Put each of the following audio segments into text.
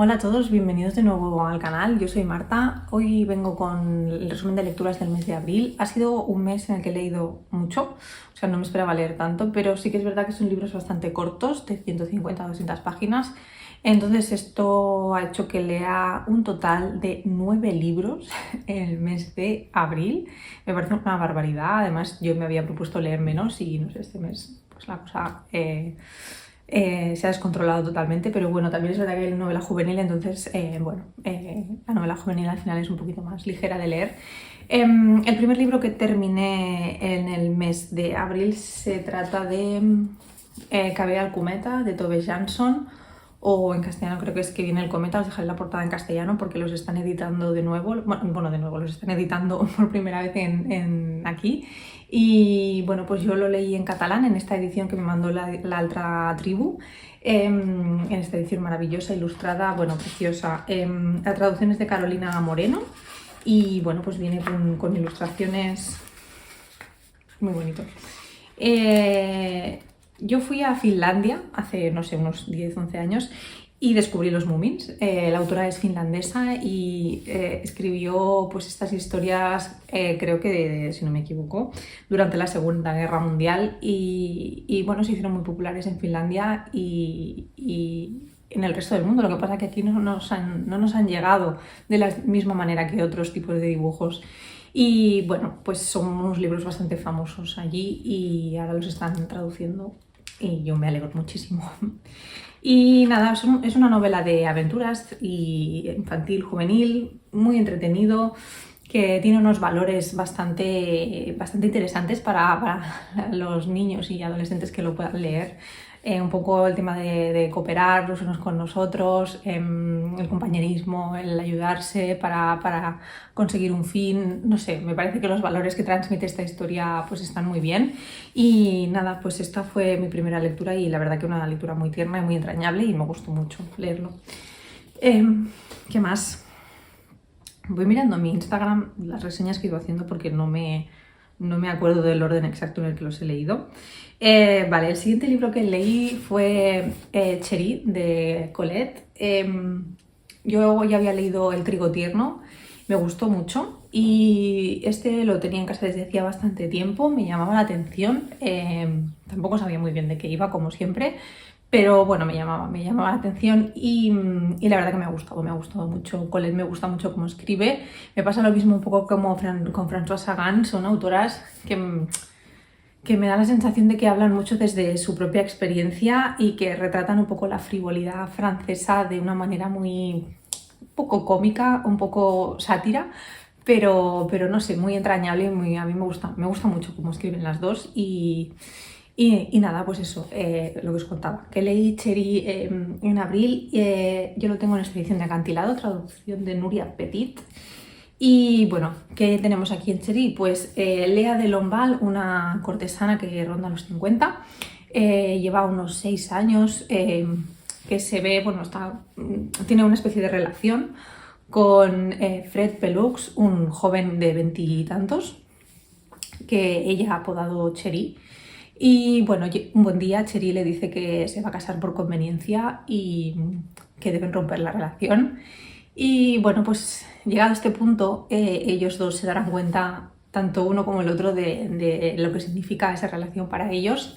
Hola a todos, bienvenidos de nuevo al canal. Yo soy Marta. Hoy vengo con el resumen de lecturas del mes de abril. Ha sido un mes en el que he leído mucho, o sea, no me esperaba leer tanto, pero sí que es verdad que son libros bastante cortos, de 150 a 200 páginas. Entonces esto ha hecho que lea un total de 9 libros en el mes de abril. Me parece una barbaridad. Además, yo me había propuesto leer menos y no sé, este mes pues la cosa se ha descontrolado totalmente, pero bueno, también es verdad que hay novela juvenil, entonces, la novela juvenil al final es un poquito más ligera de leer. El primer libro que terminé en el mes de abril se trata de Cabea al cometa, de Tove Jansson, o en castellano creo que es Que viene el cometa. Os dejaré la portada en castellano porque los están editando de nuevo, los están editando por primera vez aquí. Y bueno, pues yo lo leí en catalán en esta edición que me mandó la Altra Tribu, en esta edición maravillosa, ilustrada, bueno, preciosa. La traducción es de Carolina Moreno y bueno, pues viene con ilustraciones muy bonitos. Yo fui a Finlandia hace, no sé, unos 10-11 años y descubrí los Moomins. La autora es finlandesa y escribió pues estas historias, creo que, si no me equivoco, durante la Segunda Guerra Mundial y bueno, se hicieron muy populares en Finlandia y en el resto del mundo. Lo que pasa es que aquí no nos han llegado de la misma manera que otros tipos de dibujos. Y bueno, pues son unos libros bastante famosos allí y ahora los están traduciendo y yo me alegro muchísimo. Y nada, es una novela de aventuras y infantil, juvenil, muy entretenido, que tiene unos valores bastante interesantes para los niños y adolescentes que lo puedan leer. Un poco el tema de cooperar los unos con los otros, el compañerismo, el ayudarse para conseguir un fin. No sé, me parece que los valores que transmite esta historia pues están muy bien. Y nada, pues esta fue mi primera lectura y la verdad que una lectura muy tierna y muy entrañable y me gustó mucho leerlo. ¿Qué más? Voy mirando mi Instagram las reseñas que he ido haciendo porque no me acuerdo del orden exacto en el que los he leído. Vale, el siguiente libro que leí fue Cherie, de Colette. Yo ya había leído El trigo tierno, me gustó mucho y este lo tenía en casa desde hacía bastante tiempo, me llamaba la atención. Tampoco sabía muy bien de qué iba, como siempre, pero bueno, me llamaba la atención y la verdad que me ha gustado mucho. Colette me gusta mucho cómo escribe. Me pasa lo mismo un poco como con Françoise Sagan. Son autoras que me da la sensación de que hablan mucho desde su propia experiencia y que retratan un poco la frivolidad francesa de una manera un poco cómica, un poco sátira, pero no sé, muy entrañable y a mí me gusta mucho cómo escriben las dos y nada, pues eso, lo que os contaba, que leí Cherie en abril. Yo lo tengo en expedición de acantilado, traducción de Nuria Petit. Y bueno, ¿qué tenemos aquí en Cherie? Pues Lea de Lombal, una cortesana que ronda los 50, lleva unos 6 años, que se ve, bueno, tiene una especie de relación con Fred Pelux, un joven de 20 y tantos, que ella ha apodado Cherie. Y bueno, un buen día Cherie le dice que se va a casar por conveniencia y que deben romper la relación. Y bueno, pues llegado a este punto, ellos dos se darán cuenta, tanto uno como el otro, de lo que significa esa relación para ellos.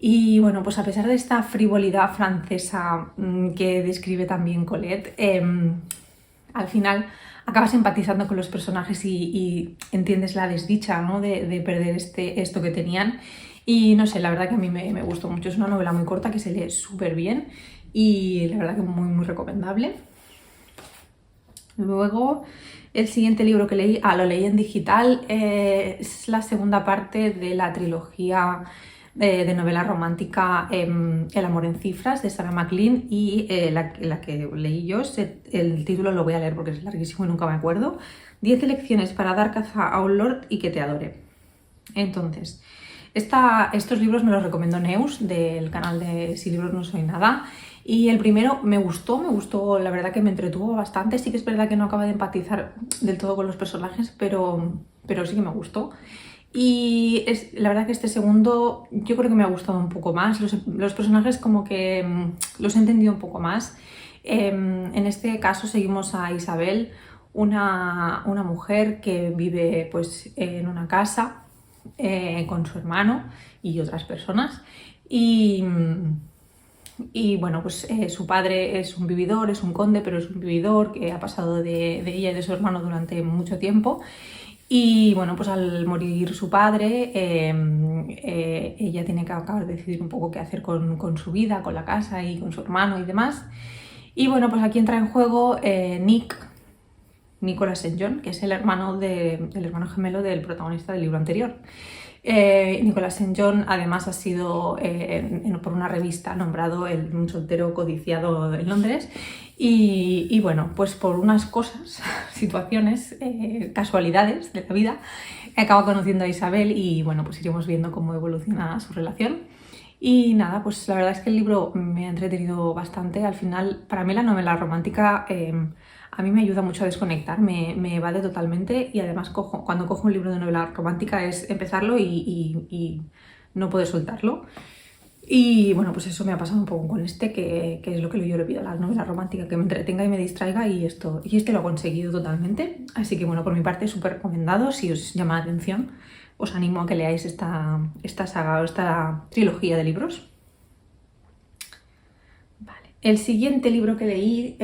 Y bueno, pues a pesar de esta frivolidad francesa que describe también Colette, al final acabas empatizando con los personajes y entiendes la desdicha, ¿no?, de perder esto que tenían. Y no sé, la verdad que a mí me gustó mucho. Es una novela muy corta que se lee súper bien y la verdad que muy recomendable. Luego, el siguiente libro que leí, lo leí en digital, es la segunda parte de la trilogía de novela romántica El amor en cifras, de Sarah MacLean, y la que leí yo, el título lo voy a leer porque es larguísimo y nunca me acuerdo: 10 lecciones para dar caza a un lord y que te adore. Entonces, estos libros me los recomendó Neus, del canal de Si libros no soy nada, y el primero me gustó, la verdad que me entretuvo bastante. Sí que es verdad que no acaba de empatizar del todo con los personajes, pero sí que me gustó. Y la verdad que este segundo yo creo que me ha gustado un poco más. Los personajes como que los he entendido un poco más. En este caso seguimos a Isabel, una mujer que vive pues, en una casa con su hermano y otras personas. Y bueno, pues su padre es un vividor, es un conde, pero es un vividor que ha pasado de ella y de su hermano durante mucho tiempo. Y bueno, pues al morir su padre, ella tiene que acabar de decidir un poco qué hacer con su vida, con la casa y con su hermano y demás. Y bueno, pues aquí entra en juego Nicholas St. John, que es el hermano gemelo del protagonista del libro anterior. Nicholas St. John además ha sido por una revista nombrado un soltero codiciado en Londres y bueno, pues por unas cosas, situaciones, casualidades de la vida, acaba conociendo a Isabel y bueno, pues iremos viendo cómo evoluciona su relación. Y nada, pues la verdad es que el libro me ha entretenido bastante. Al final, para mí la novela romántica a mí me ayuda mucho a desconectar, me evade totalmente y además cuando cojo un libro de novela romántica es empezarlo y no poder soltarlo. Y bueno, pues eso me ha pasado un poco con este, que es lo que yo le pido a la novela romántica, que me entretenga y me distraiga y este lo ha conseguido totalmente. Así que bueno, por mi parte súper recomendado, si os llama la atención, os animo a que leáis esta saga o esta trilogía de libros. El siguiente libro que leí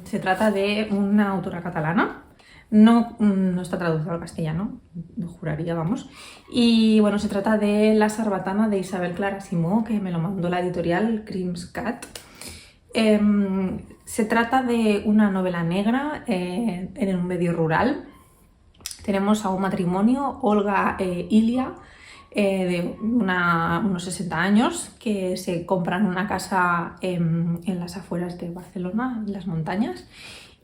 se trata de una autora catalana, no está traducido al castellano, lo juraría, vamos. Y bueno, se trata de La sarbatana de Isabel Clara Simó, que me lo mandó la editorial Crimscat. Se trata de una novela negra en un medio rural. Tenemos a un matrimonio, Olga e Ilia, de unos 60 años, que se compran una casa en las afueras de Barcelona, en las montañas,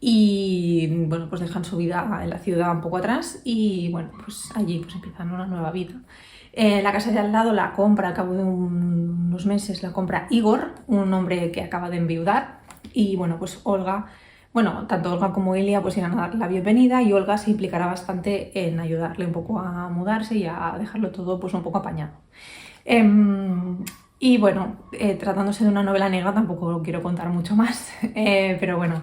y bueno, pues dejan su vida en la ciudad un poco atrás y bueno, pues allí pues empiezan una nueva vida. La casa de al lado la compra, al cabo de unos meses, la compra Igor, un hombre que acaba de enviudar, y bueno, pues tanto Olga como Ilia pues irán a darle la bienvenida y Olga se implicará bastante en ayudarle un poco a mudarse y a dejarlo todo pues un poco apañado. Y bueno, tratándose de una novela negra tampoco quiero contar mucho más, pero bueno,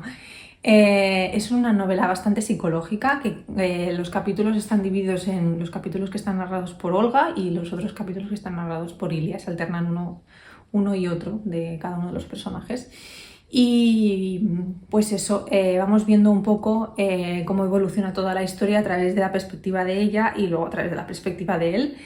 es una novela bastante psicológica, que los capítulos están divididos en los capítulos que están narrados por Olga y los otros capítulos que están narrados por Ilia, se alternan uno y otro de cada uno de los personajes. Y pues eso, vamos viendo un poco cómo evoluciona toda la historia a través de la perspectiva de ella y luego a través de la perspectiva de él.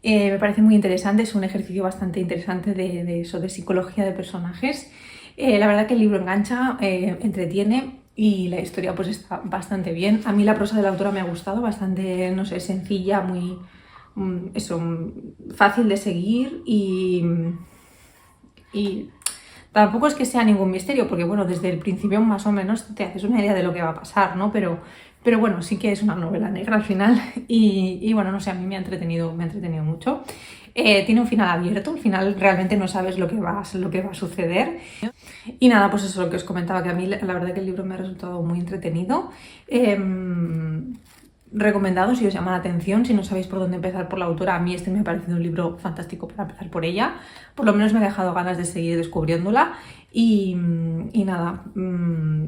Me parece muy interesante, es un ejercicio bastante interesante de psicología de personajes. La verdad que el libro engancha, entretiene y la historia pues está bastante bien. A mí la prosa de la autora me ha gustado, bastante, no sé, sencilla, muy fácil de seguir y tampoco es que sea ningún misterio, porque bueno, desde el principio más o menos te haces una idea de lo que va a pasar, ¿no? Pero bueno, sí que es una novela negra al final y bueno, no sé, a mí me ha entretenido mucho. Tiene un final abierto, al final realmente no sabes lo que va a suceder. Y nada, pues eso es lo que os comentaba, que a mí la verdad que el libro me ha resultado muy entretenido. Recomendado si os llama la atención, si no sabéis por dónde empezar por la autora. A mí este me ha parecido un libro fantástico para empezar por ella, por lo menos me ha dejado ganas de seguir descubriéndola y nada,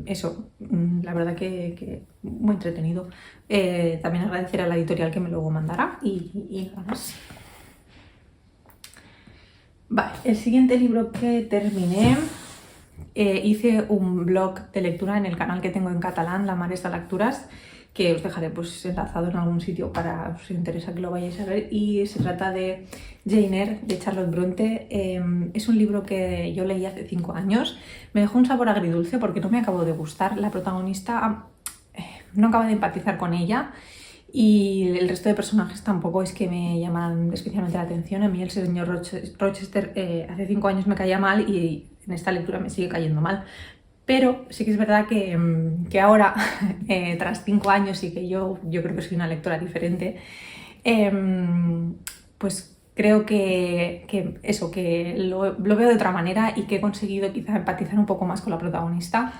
eso, la verdad que muy entretenido. También agradecer a la editorial que me luego mandará y nada más. Vale, el siguiente libro que terminé, hice un blog de lectura en el canal que tengo en catalán, La Mares de Lecturas, que os dejaré pues enlazado en algún sitio para si os interesa que lo vayáis a ver, y se trata de Jane Eyre, de Charlotte Bronte. Es un libro que yo leí hace 5 años, me dejó un sabor agridulce porque no me acabó de gustar, la protagonista no acaba de empatizar con ella y el resto de personajes tampoco es que me llaman especialmente la atención. A mí el señor Rochester hace 5 años me caía mal y en esta lectura me sigue cayendo mal. Pero sí que es verdad que ahora, tras 5 años y que yo creo que soy una lectora diferente, pues creo que lo veo de otra manera y que he conseguido quizá empatizar un poco más con la protagonista,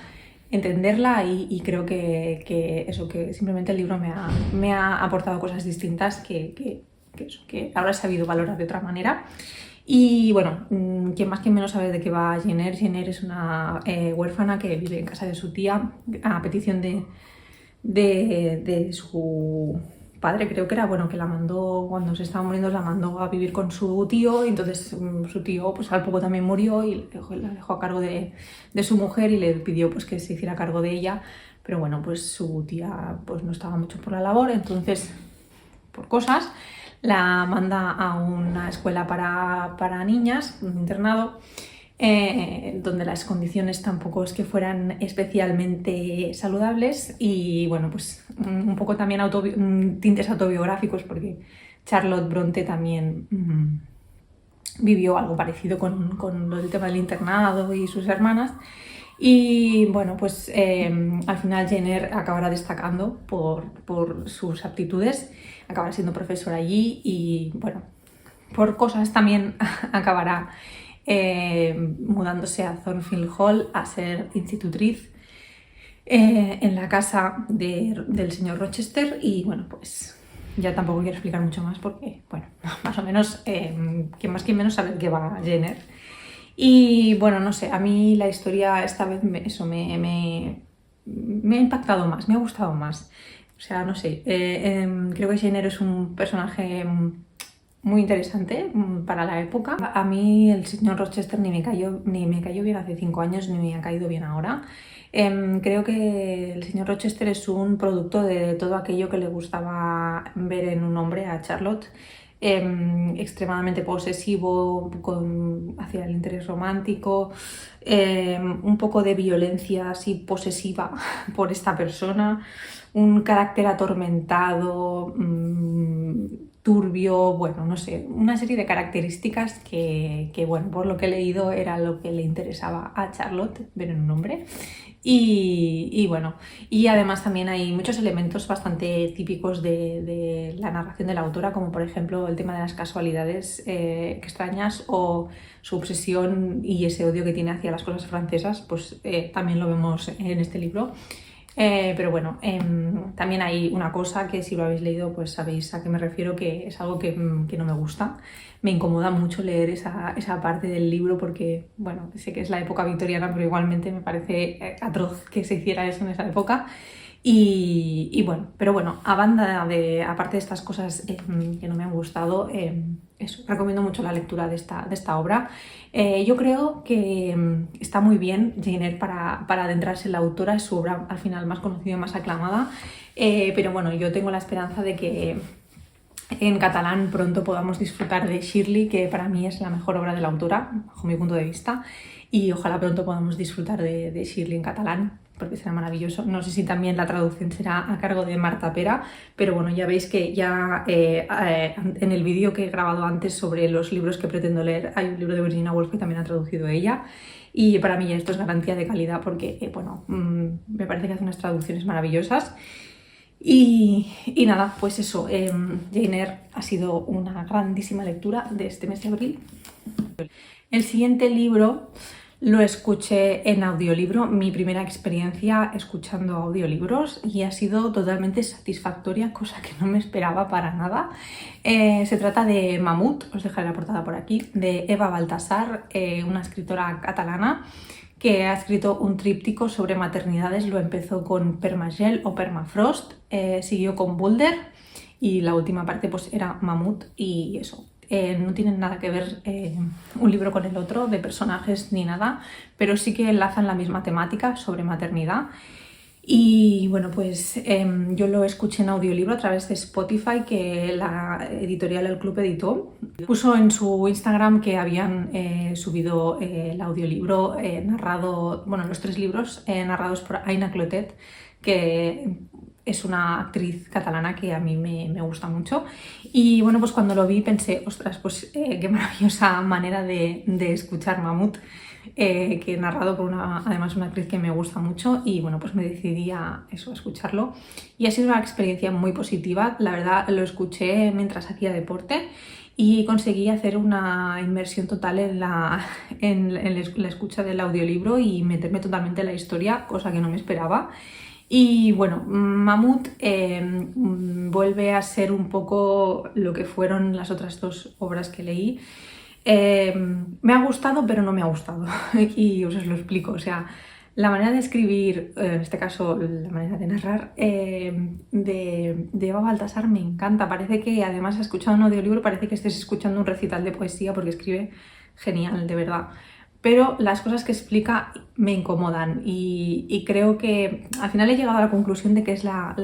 entenderla y creo que simplemente el libro me ha aportado cosas distintas que ahora he sabido valorar de otra manera. Y bueno, quien más que menos sabe de qué va Jane Eyre. Jane Eyre es una huérfana que vive en casa de su tía a petición de su padre, creo que era, bueno, que la mandó, cuando se estaba muriendo, la mandó a vivir con su tío, y entonces su tío pues al poco también murió y la dejó a cargo de su mujer y le pidió pues que se hiciera cargo de ella, pero bueno, pues su tía pues no estaba mucho por la labor, entonces por cosas la manda a una escuela para niñas, un internado, donde las condiciones tampoco es que fueran especialmente saludables y bueno, pues un poco también tintes autobiográficos, porque Charlotte Bronte también vivió algo parecido con el tema del internado y sus hermanas. Y bueno, pues al final Jane Eyre acabará destacando por sus aptitudes, acabará siendo profesora allí y bueno, por cosas también acabará mudándose a Thornfield Hall a ser institutriz en la casa del señor Rochester. Y bueno, pues ya tampoco quiero explicar mucho más porque, bueno, más o menos, quien más que menos sabe de qué va Jane Eyre. Y bueno, no sé, a mí la historia esta vez me ha impactado más, me ha gustado más. O sea, no sé, creo que Jane Eyre es un personaje muy interesante para la época. A mí el señor Rochester ni me cayó bien hace 5 años, ni me ha caído bien ahora. Creo que el señor Rochester es un producto de todo aquello que le gustaba ver en un hombre a Charlotte. Extremadamente posesivo hacia el interés romántico, un poco de violencia así posesiva por esta persona, un carácter atormentado, turbio, bueno, no sé, una serie de características que, bueno, por lo que he leído era lo que le interesaba a Charlotte ver en un hombre. Y bueno, y además también hay muchos elementos bastante típicos de la narración de la autora, como por ejemplo el tema de las casualidades extrañas, o su obsesión y ese odio que tiene hacia las cosas francesas, pues también lo vemos en este libro. Pero bueno, también hay una cosa que si lo habéis leído pues sabéis a qué me refiero, que es algo que no me gusta. Me incomoda mucho leer esa parte del libro porque, bueno, sé que es la época victoriana, pero igualmente me parece atroz que se hiciera eso en esa época. Y bueno, pero bueno, aparte de estas cosas que no me han gustado, eso, recomiendo mucho la lectura de esta obra. Yo creo que está muy bien Jane Eyre para adentrarse en la autora, es su obra al final más conocida y más aclamada, pero bueno, yo tengo la esperanza de que en catalán pronto podamos disfrutar de Shirley, que para mí es la mejor obra de la autora, bajo mi punto de vista, y ojalá pronto podamos disfrutar de Shirley en catalán, porque será maravilloso. No sé si también la traducción será a cargo de Marta Pera, pero bueno, ya veis que ya en el vídeo que he grabado antes sobre los libros que pretendo leer, hay un libro de Virginia Woolf que también ha traducido ella, y para mí esto es garantía de calidad porque, bueno, me parece que hace unas traducciones maravillosas. Y nada, pues eso, Jane Eyre ha sido una grandísima lectura de este mes de abril. El siguiente libro lo escuché en audiolibro, mi primera experiencia escuchando audiolibros, y ha sido totalmente satisfactoria, cosa que no me esperaba para nada. Se trata de Mamut, os dejaré la portada por aquí, de Eva Baltasar, una escritora catalana que ha escrito un tríptico sobre maternidades. Lo empezó con Permagel o Permafrost, siguió con Boulder y la última parte pues era Mamut, y eso. No tienen nada que ver un libro con el otro, de personajes ni nada, pero sí que enlazan la misma temática sobre maternidad. Y bueno, pues yo lo escuché en audiolibro a través de Spotify, que la editorial El Club editó. Puso en su Instagram que habían subido el audiolibro narrado, bueno, los 3 libros narrados por Aina Clotet, que es una actriz catalana que a mí me gusta mucho. Y bueno, pues cuando lo vi pensé, ostras, pues qué maravillosa manera de escuchar Mamut, que he narrado por además una actriz que me gusta mucho, y bueno, pues me decidí a escucharlo, y ha sido una experiencia muy positiva. La verdad, lo escuché mientras hacía deporte y conseguí hacer una inmersión total en la escucha del audiolibro y meterme totalmente en la historia, cosa que no me esperaba. Y bueno, Mamut vuelve a ser un poco lo que fueron las otras 2 obras que leí. Me ha gustado, pero no me ha gustado. Y os lo explico. O sea, la manera de escribir, en este caso la manera de narrar, de Eva Baltasar me encanta. Parece que, además, escuchando un audiolibro, parece que estés escuchando un recital de poesía porque escribe genial, de verdad. Pero las cosas que explica me incomodan y creo que al final he llegado a la conclusión de que es la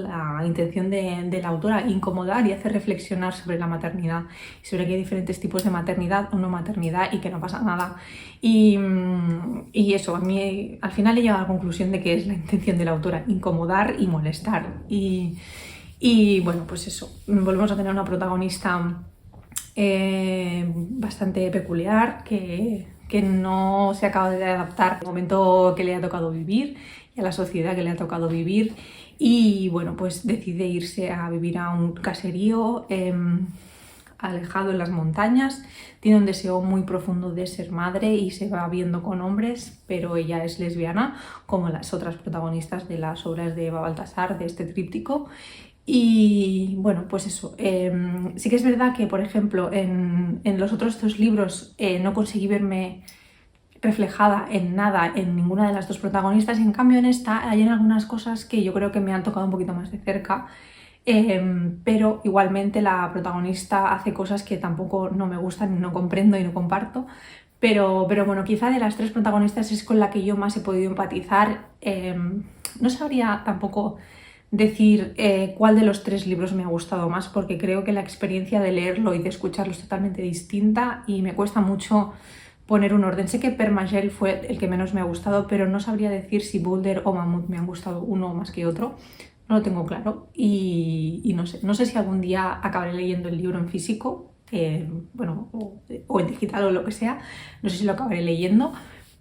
intención de la autora, incomodar y hacer reflexionar sobre la maternidad y sobre que hay diferentes tipos de maternidad o no maternidad y que no pasa nada. Y eso, a mí al final he llegado a la conclusión de que es la intención de la autora, incomodar y molestar. Y bueno, pues eso, volvemos a tener una protagonista bastante peculiar que no se acaba de adaptar al momento que le ha tocado vivir y a la sociedad que le ha tocado vivir y bueno, pues decide irse a vivir a un caserío alejado en las montañas. Tiene un deseo muy profundo de ser madre y se va viendo con hombres, pero ella es lesbiana, como las otras protagonistas de las obras de Eva Baltasar, de este tríptico. Y bueno, pues eso, sí que es verdad que, por ejemplo, en los otros dos libros no conseguí verme reflejada en nada en ninguna de las dos protagonistas, y en cambio en esta hay algunas cosas que yo creo que me han tocado un poquito más de cerca, pero igualmente la protagonista hace cosas que tampoco no me gustan, no comprendo y no comparto. Pero bueno, quizá de las tres protagonistas es con la que yo más he podido empatizar. No sabría tampoco decir cuál de los tres libros me ha gustado más, porque creo que la experiencia de leerlo y de escucharlo es totalmente distinta y me cuesta mucho poner un orden. Sé que Permagel fue el que menos me ha gustado, pero no sabría decir si Boulder o Mammoth me han gustado uno más que otro. No lo tengo claro y no sé si algún día acabaré leyendo el libro en físico, bueno, o en digital o lo que sea. No sé si lo acabaré leyendo.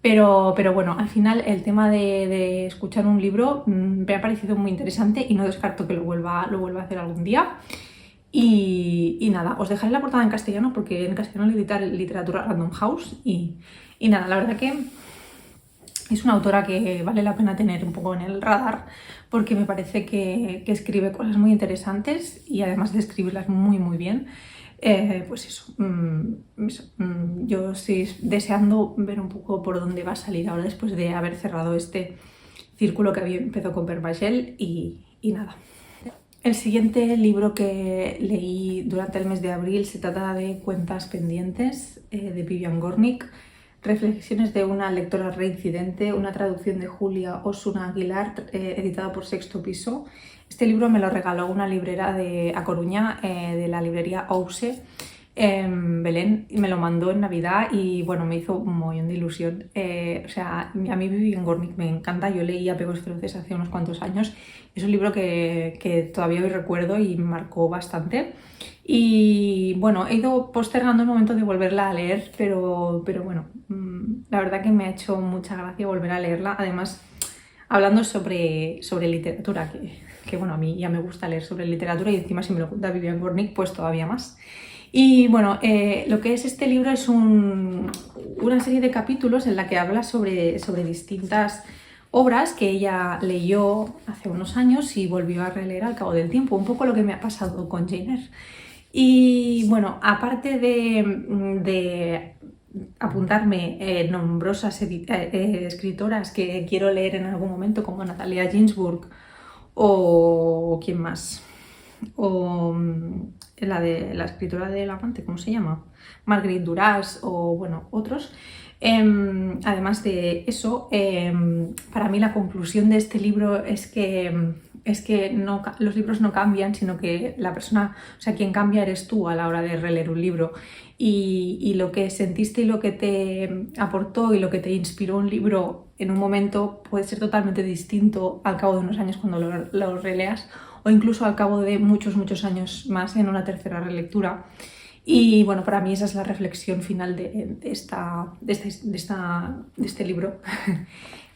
Pero bueno, al final el tema de escuchar un libro me ha parecido muy interesante y no descarto que lo vuelva a hacer algún día. Y nada, os dejaré la portada en castellano porque en castellano le edita Literatura Random House y nada, la verdad que es una autora que vale la pena tener un poco en el radar porque me parece que escribe cosas muy interesantes y además de escribirlas muy muy bien. Pues eso, yo estoy deseando ver un poco por dónde va a salir ahora después de haber cerrado este círculo que había empezado con Permagel y nada. El siguiente libro que leí durante el mes de abril se trata de Cuentas pendientes, de Vivian Gornick, reflexiones de una lectora reincidente, una traducción de Julia Osuna Aguilar, editado por Sexto Piso. Este libro me lo regaló una librera de A Coruña, de la librería Ouse, en Belén, y me lo mandó en Navidad y bueno, me hizo un montón de ilusión. O sea, a mí Vivian Gornick me encanta, yo leí Apegos feroces hace unos cuantos años. Es un libro que todavía hoy recuerdo y me marcó bastante. Y bueno, he ido postergando el momento de volverla a leer, pero bueno, la verdad que me ha hecho mucha gracia volver a leerla. Además, hablando sobre literatura, que bueno, a mí ya me gusta leer sobre literatura y encima si me lo cuenta Vivian Gornick, pues todavía más. Y bueno, lo que es este libro es una serie de capítulos en la que habla sobre distintas obras que ella leyó hace unos años y volvió a releer al cabo del tiempo, un poco lo que me ha pasado con Jane Eyre. Y bueno, aparte de apuntarme nombrosas escritoras que quiero leer en algún momento, como Natalia Ginzburg o quién más, o la de la escritora del amante, ¿cómo se llama? Marguerite Duras o bueno, otros. Además de eso, para mí la conclusión de este libro es que no, los libros no cambian, sino que la persona, o sea, quien cambia eres tú a la hora de releer un libro. Y lo que sentiste y lo que te aportó y lo que te inspiró un libro en un momento puede ser totalmente distinto al cabo de unos años cuando lo releas, o incluso al cabo de muchos años más en una tercera relectura. Y bueno, para mí esa es la reflexión final de este libro.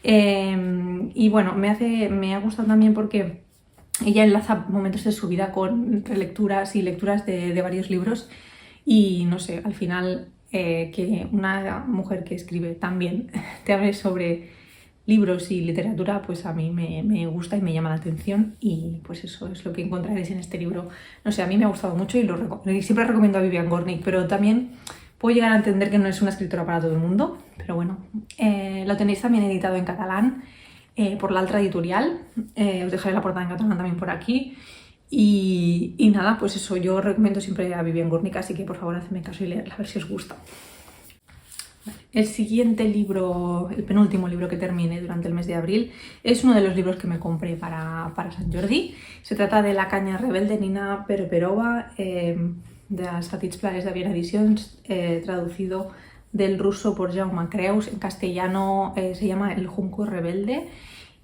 Y bueno, me ha gustado también porque ella enlaza momentos de su vida con relecturas y lecturas de varios libros y no sé, al final que una mujer que escribe tan bien te hable sobre libros y literatura, pues a mí me gusta y me llama la atención y pues eso es lo que encontraréis en este libro. No sé, a mí me ha gustado mucho y siempre recomiendo a Vivian Gornick, pero también Puedo llegar a entender que no es una escritora para todo el mundo, pero bueno. Lo tenéis también editado en catalán por la Altra Editorial. Os dejaré la portada en catalán también por aquí. Y nada, pues eso, yo recomiendo siempre a Vivian Gornick, así que por favor hacedme caso y leerla, a ver si os gusta. El siguiente libro, el penúltimo libro que terminé durante el mes de abril, es uno de los libros que me compré para Sant Jordi. Se trata de La canya rebelde de Nina Perperova, de las Petits Plaers de Viena Edicions, traducido del ruso por Jaume Creus. En castellano se llama El junco rebelde.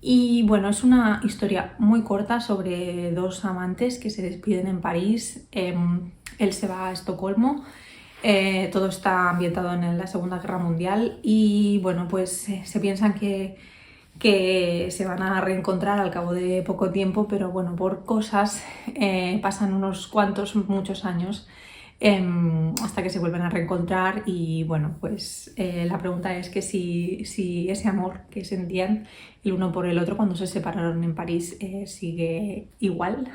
Y bueno, es una historia muy corta sobre dos amantes que se despiden en París. Él se va a Estocolmo. Todo está ambientado en la Segunda Guerra Mundial y bueno, pues se piensan que se van a reencontrar al cabo de poco tiempo, pero bueno, por cosas pasan muchos años hasta que se vuelven a reencontrar. Y bueno, pues la pregunta es que si ese amor que sentían el uno por el otro cuando se separaron en París sigue igual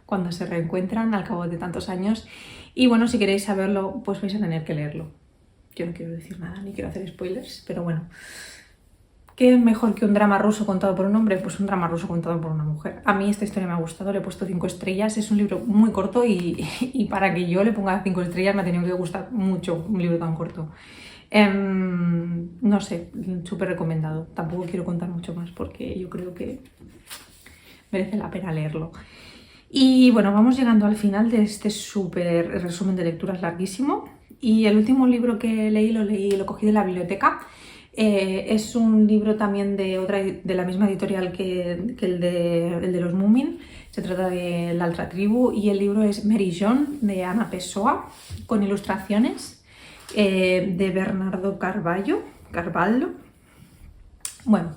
cuando se reencuentran al cabo de tantos años. Y bueno, si queréis saberlo, pues vais a tener que leerlo. Yo no quiero decir nada, ni quiero hacer spoilers, pero bueno. ¿Qué mejor que un drama ruso contado por un hombre? Pues un drama ruso contado por una mujer. A mí esta historia me ha gustado, le he puesto 5 estrellas. Es un libro muy corto y para que yo le ponga 5 estrellas me ha tenido que gustar mucho un libro tan corto. No sé, súper recomendado. Tampoco quiero contar mucho más porque yo creo que merece la pena leerlo. Y bueno, vamos llegando al final de este súper resumen de lecturas larguísimo. Y el último libro que lo cogí de la biblioteca. Es un libro también de la misma editorial que el de los Moomin. Se trata de La Altra Tribu y el libro es Mary John de Ana Pessoa, con ilustraciones de Bernardo Carvalho. Bueno,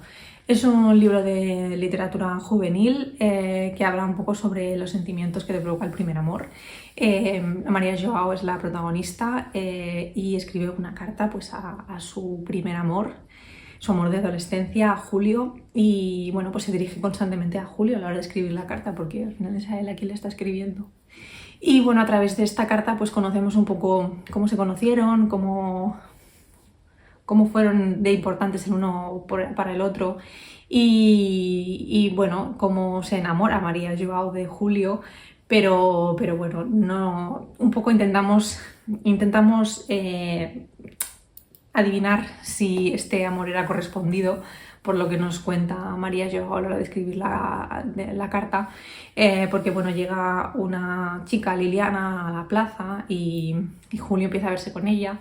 es un libro de literatura juvenil que habla un poco sobre los sentimientos que te provoca el primer amor. María Joao es la protagonista y escribe una carta pues, a su primer amor, su amor de adolescencia, a Julio. Y bueno, pues se dirige constantemente a Julio a la hora de escribir la carta, porque al final es a él a quien le está escribiendo. Y bueno, a través de esta carta pues conocemos un poco cómo se conocieron, cómo fueron de importantes el uno para el otro y bueno, cómo se enamora María Joao de Julio, pero bueno, no, un poco intentamos adivinar si este amor era correspondido por lo que nos cuenta María Joao a la hora de escribir la carta, porque bueno, llega una chica, Liliana, a la plaza y Julio empieza a verse con ella.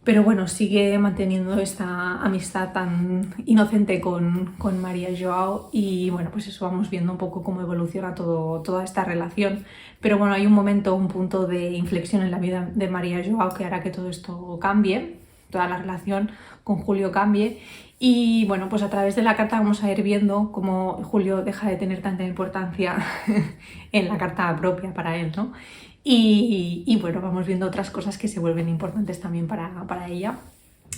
Pero bueno, sigue manteniendo esta amistad tan inocente con María Joao y bueno, pues eso, vamos viendo un poco cómo evoluciona toda esta relación. Pero bueno, hay un punto de inflexión en la vida de María Joao que hará que todo esto cambie, toda la relación con Julio cambie. Y bueno, pues a través de la carta vamos a ir viendo cómo Julio deja de tener tanta importancia en la carta propia para él, ¿no? Y bueno, vamos viendo otras cosas que se vuelven importantes también para ella.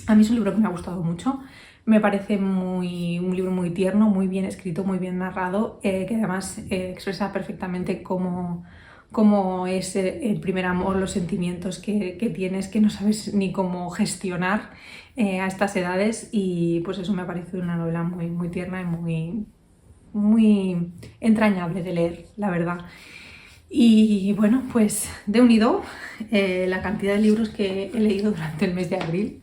A mí es un libro que me ha gustado mucho. Me parece un libro muy tierno, muy bien escrito, muy bien narrado, que además expresa perfectamente cómo es el primer amor, los sentimientos que tienes, que no sabes ni cómo gestionar a estas edades. Y pues eso me ha parecido una novela muy, muy tierna y muy entrañable de leer, la verdad. Y bueno, pues de unido la cantidad de libros que he leído durante el mes de abril.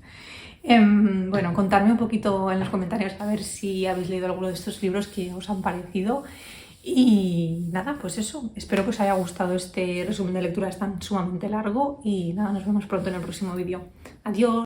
Bueno, contadme un poquito en los comentarios a ver si habéis leído alguno de estos libros que os han parecido. Y nada, pues eso, espero que os haya gustado este resumen de lecturas tan sumamente largo y nada, nos vemos pronto en el próximo vídeo. Adiós.